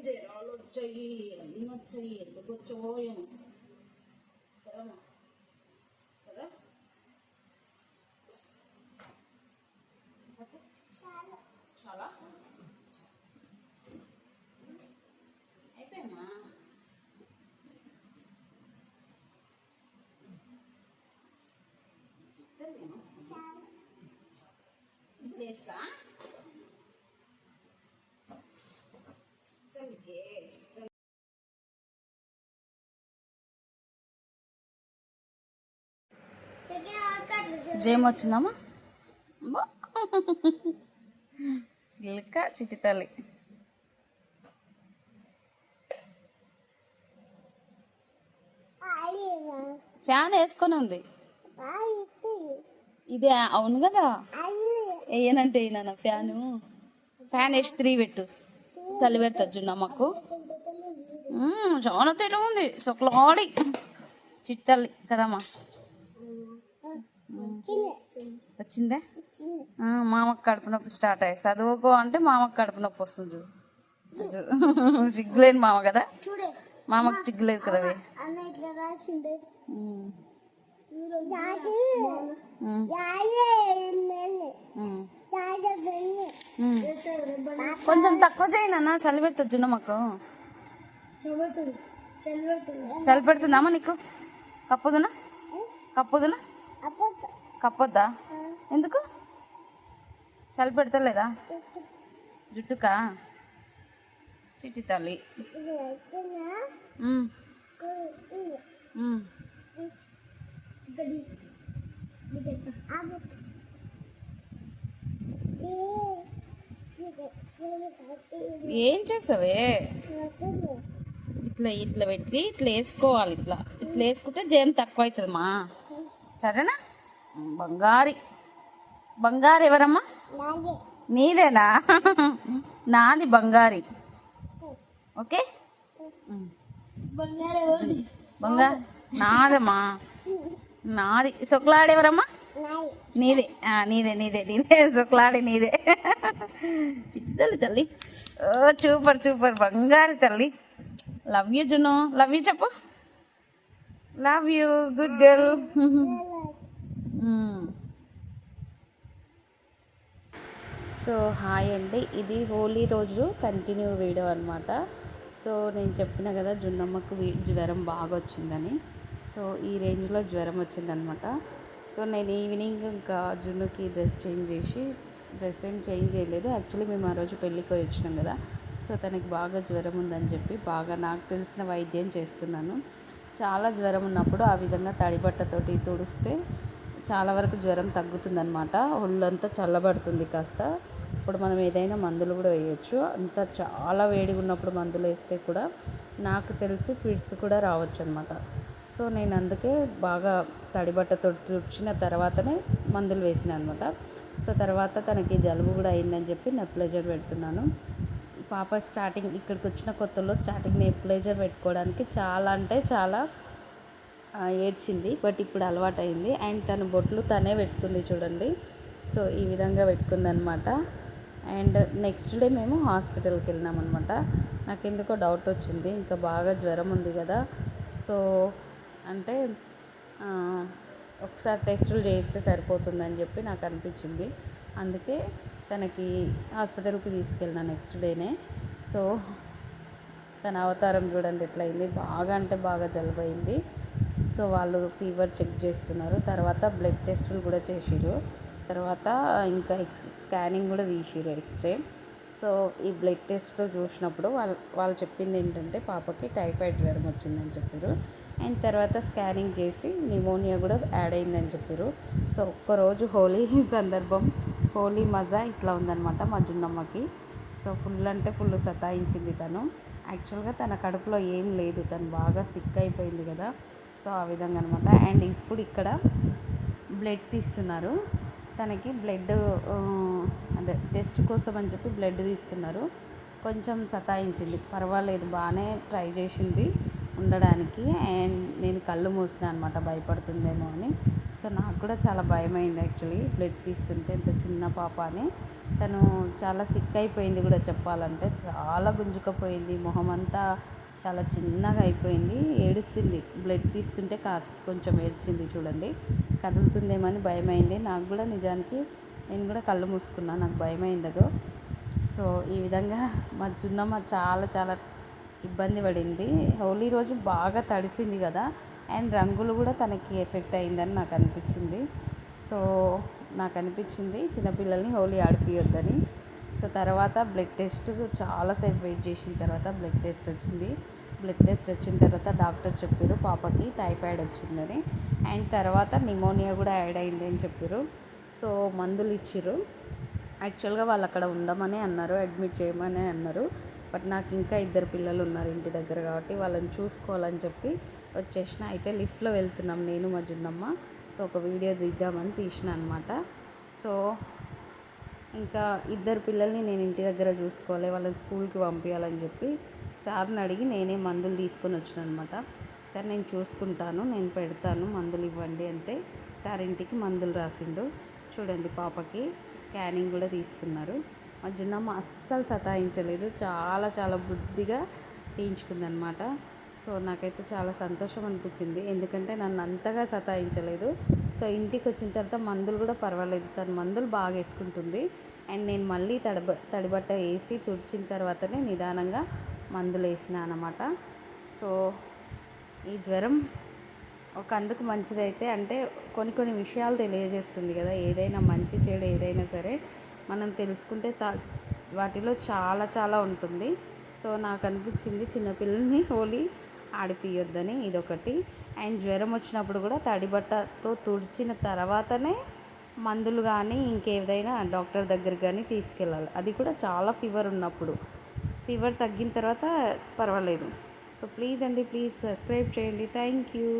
జరాలు వచ్చాయి, అన్నీ వచ్చాయి, ఎందుకు వచ్చావో ఏమో కదమ్మా కదా. చాలా అయిపోయామ్మా. చేస్తా జేమ్ వచ్చిందమ్మా. చిల్క చిట్టి తల్లి ఫ్యాన్ వేసుకొని ఉంది. ఇదే అవును కదా, వేయనంటే అయినా ఫ్యాన్ వేసి 3 పెట్టు, చలి పెడుతుంది జున్నమ్మకు. చాలా తేడా ఉంది, సొక్కలాడి చిట్టల్లి కదమ్మా. వచ్చిందే. మామకు కడుపు నొప్పి స్టార్ట్ అయ్యి చదువుకో అంటే మామకు కడుపు నొప్పి వస్తుంది. సిగ్గులేని మామ కదా, మామకు సిగ్గులేదు కదా. కొంచెం తక్కువ చేయనా, చలి పెడుతుంది జున్నమ్మకు. చలి పెడుతుందమ్మా నీకు? కప్పుదునా కప్పొద్దా? ఎందుకు? చలి పెడతలేదా జుట్టుకా? చిట్టి తల్లి ఏం చేసావే? ఇట్లా పెట్టి ఇట్లా వేసుకోవాలి. ఇట్లా వేసుకుంటే జేమ్ తక్కువ అవుతుందమ్మా. సరేనా? బంగారు ఎవరమ్మా? నీదేనా? నాది బంగారి. ఓకే, బంగారు నాదమ్మా, నాది. సొక్కలాడేవరమ్మా? నీదే. నీదే సొక్కలాడి నీదే. చిట్టి తల్లి సూపర్ బంగారు తల్లి. Love you June, love you చెప్పు. Love you, good girl. So hi అండి, ఇది హోలీ రోజు కంటిన్యూ వీడియో అనమాట. సో నేను చెప్పిన కదా జున్నమ్మకు జ్వరం బాగా వచ్చిందని. సో ఈ రేంజ్లో జ్వరం వచ్చిందనమాట. సో నేను ఈవినింగ్ ఇంకా జున్నుకి డ్రెస్ ఏం చేంజ్ చేయలేదు. యాక్చువల్లీ మేము ఆ రోజు పెళ్ళికి వచ్చినాం కదా. సో తనకి బాగా జ్వరం ఉందని చెప్పి బాగా నాకు తెలిసిన వైద్యం చేస్తున్నాను. చాలా జ్వరం ఉన్నప్పుడు ఆ విధంగా తడిబట్టతోటి తుడిస్తే చాలా వరకు జ్వరం తగ్గుతుందనమాట. ఒళ్ళంతా చల్లబడుతుంది కాస్త. ఇప్పుడు మనం ఏదైనా మందులు కూడా వేయచ్చు. అంత చాలా వేడిగా ఉన్నప్పుడు మందులు వేస్తే కూడా నాకు తెలిసి ఫిట్స్ కూడా రావచ్చు అనమాట. సో నేను అందుకే బాగా తడిబట్టతో తుడిచిన తర్వాతనే మందులు వేసిన అనమాట. సో తర్వాత తనకి జలుబు కూడా అయిందని చెప్పి నెప్లైజర్ పెడుతున్నాను. పాప స్టార్టింగ్ ఇక్కడికి వచ్చిన కొత్తలో స్టార్టింగ్ నెప్లైజర్ పెట్టుకోవడానికి చాలా అంటే చాలా ఏడ్చింది. బట్ ఇప్పుడు అలవాటు అయింది. అండ్ తన బొట్లు తనే పెట్టుకుంది చూడండి. సో ఈ విధంగా పెట్టుకుందనమాట. అండ్ నెక్స్ట్ డే మేము హాస్పిటల్కి వెళ్ళినామన్నమాట. నాకు ఎందుకో డౌట్ వచ్చింది, ఇంకా బాగా జ్వరం ఉంది కదా. సో అంటే ఒకసారి టెస్టులు చేస్తే సరిపోతుందని చెప్పి నాకు అనిపించింది. అందుకే తనకి హాస్పిటల్కి తీసుకెళ్ళిన నెక్స్ట్ డేనే. సో తన అవతారం చూడండి ఎట్లయింది, బాగా అంటే బాగా జలుబు అయింది. సో వాళ్ళు ఫీవర్ చెక్ చేస్తున్నారు. తర్వాత బ్లడ్ టెస్టులు కూడా చేసిర్రు. తర్వాత ఇంకా స్కానింగ్ కూడా తీసిర్రు, ఎక్స్రే. సో ఈ బ్లడ్ టెస్ట్లో చూసినప్పుడు వాళ్ళు చెప్పింది ఏంటంటే పాపకి టైఫాయిడ్ జ్వరం వచ్చిందని చెప్పారు. అండ్ తర్వాత స్కానింగ్ చేసి న్యూమోనియా కూడా యాడ్ అయిందని చెప్పారు. సో ఒక్కరోజు హోలీ సందర్భం, హోలీ మజా ఇట్లా ఉందన్నమాట మా జున్నమ్మకి. సో ఫుల్ అంటే ఫుల్ సతాయించింది తను. యాక్చువల్గా తన కడుపులో ఏం లేదు, తను బాగా సిక్ అయిపోయింది కదా. సో ఆ విధంగా అనమాట. అండ్ ఇప్పుడు ఇక్కడ బ్లడ్ తీస్తున్నారు తనకి. బ్లడ్ అదే టెస్ట్ కోసం అని చెప్పి బ్లడ్ తీస్తున్నారు. కొంచెం సతాయించింది, పర్వాలేదు బాగానే ట్రై చేసింది ఉండడానికి. అండ్ నేను కళ్ళు మూసిన అనమాట, భయపడుతుందేమో అని. సో నాకు కూడా చాలా భయమైంది యాక్చువల్లీ బ్లడ్ తీస్తుంటే. ఇంత చిన్న పాప అని. తను చాలా సిక్ అయిపోయింది కూడా చెప్పాలంటే, చాలా గుంజుకపోయింది, మొహం అంతా చాలా చిన్నగా అయిపోయింది, ఏడుస్తుంది. బ్లడ్ తీస్తుంటే కొంచెం ఏడ్చింది చూడండి. కదులుతుందేమని భయమైంది నాకు కూడా నిజానికి. నేను కూడా కళ్ళు మూసుకున్నాను, నాకు భయమైంది అదో. సో ఈ విధంగా మా జున్నమ్మ చాలా చాలా ఇబ్బంది పడింది. హోలీ రోజు బాగా తడిసింది కదా, అండ్ రంగులు కూడా తనకి ఎఫెక్ట్ అయిందని నాకు అనిపించింది. సో నాకు అనిపించింది చిన్నపిల్లల్ని హోలీ ఆడిపియొద్దని. సో తర్వాత బ్లడ్ టెస్ట్ చాలాసేపు వెయిట్ చేసిన తర్వాత బ్లడ్ టెస్ట్ వచ్చింది. బ్లడ్ టెస్ట్ వచ్చిన తర్వాత డాక్టర్ చెప్పారు పాపకి టైఫాయిడ్ వచ్చిందని. అండ్ తర్వాత నిమోనియా కూడా యాడ్ అయింది అని చెప్పారు. సో మందులు ఇచ్చిర్రు. యాక్చువల్గా వాళ్ళు అక్కడ ఉండమని అన్నారు, అడ్మిట్ చేయమని అన్నారు. బట్ నాకు ఇంకా 2 పిల్లలు ఉన్నారు ఇంటి దగ్గర కాబట్టి వాళ్ళని చూసుకోవాలని చెప్పి వచ్చేసిన. అయితే లిఫ్ట్లో వెళ్తున్నాం నేను మా జున్నమ్మ. సో ఒక వీడియో తీద్దామని తీసిన అనమాట. సో ఇంకా 2 పిల్లల్ని నేను ఇంటి దగ్గర చూసుకోవాలి, వాళ్ళని స్కూల్కి పంపించాలని చెప్పి సార్ని అడిగి నేనే మందులు తీసుకొని వచ్చిన అనమాట. సార్ నేను చూసుకుంటాను, నేను పెడతాను, మందులు ఇవ్వండి అంటే సార్ ఇంటికి మందులు రాసిండు. చూడండి పాపకి స్కానింగ్ కూడా తీస్తున్నారు. మా జున్నమ్మ అస్సలు సతాయించలేదు, చాలా చాలా బుద్ధిగా తీయించుకుందనమాట. సో నాకైతే చాలా సంతోషం అనిపించింది, ఎందుకంటే నన్ను అంతగా సతాయించలేదు. సో ఇంటికి వచ్చిన తర్వాత మందులు కూడా పర్వాలేదు, తను మందులు బాగా వేసుకుంటుంది. అండ్ నేను మళ్ళీ తడిబట్ట వేసి తుడిచిన తర్వాతనే నిదానంగా మందులు వేసిన అనమాట. సో ఈ జ్వరం ఒక అందుకు మంచిదైతే అంటే కొన్ని కొన్ని విషయాలు తెలియజేస్తుంది కదా. ఏదైనా మంచి చెడు ఏదైనా సరే మనం తెలుసుకుంటే వాటిలో చాలా చాలా ఉంటుంది. సో నాకు అనిపించింది చిన్నపిల్లల్ని హోలీ ఆడిపియొద్దని ఇదొకటి. అండ్ జ్వరం వచ్చినప్పుడు కూడా తడిబట్టతో తుడిచిన తర్వాతనే మందులు కానీ ఇంకేదైనా డాక్టర్ దగ్గరికి కానీ తీసుకెళ్ళాలి. అది కూడా చాలా ఫీవర్ ఉన్నప్పుడు. ఫీవర్ తగ్గిన తర్వాత పర్వాలేదు. సో ప్లీజ్ అండి, ప్లీజ్ సబ్స్క్రైబ్ చేయండి. Thank you.